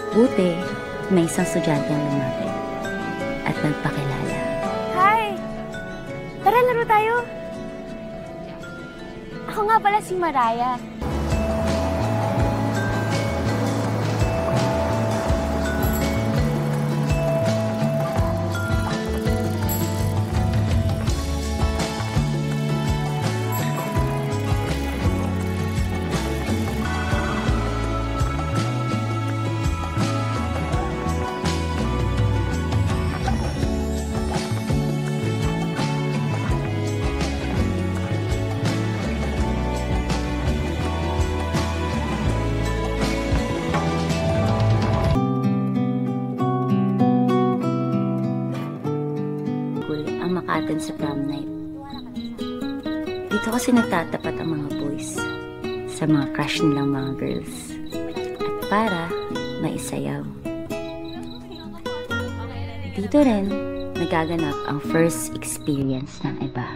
Buti, may isang estudyante ang lumapit at nagpakilala. Hi! Tara, laro tayo. Ako nga pala si Mariah. Ang maka-attend sa prom night. Dito kasi nagtatapat ang mga boys sa mga crush nilang mga girls at para maisayaw. Dito rin nagaganap ang first experience ng iba.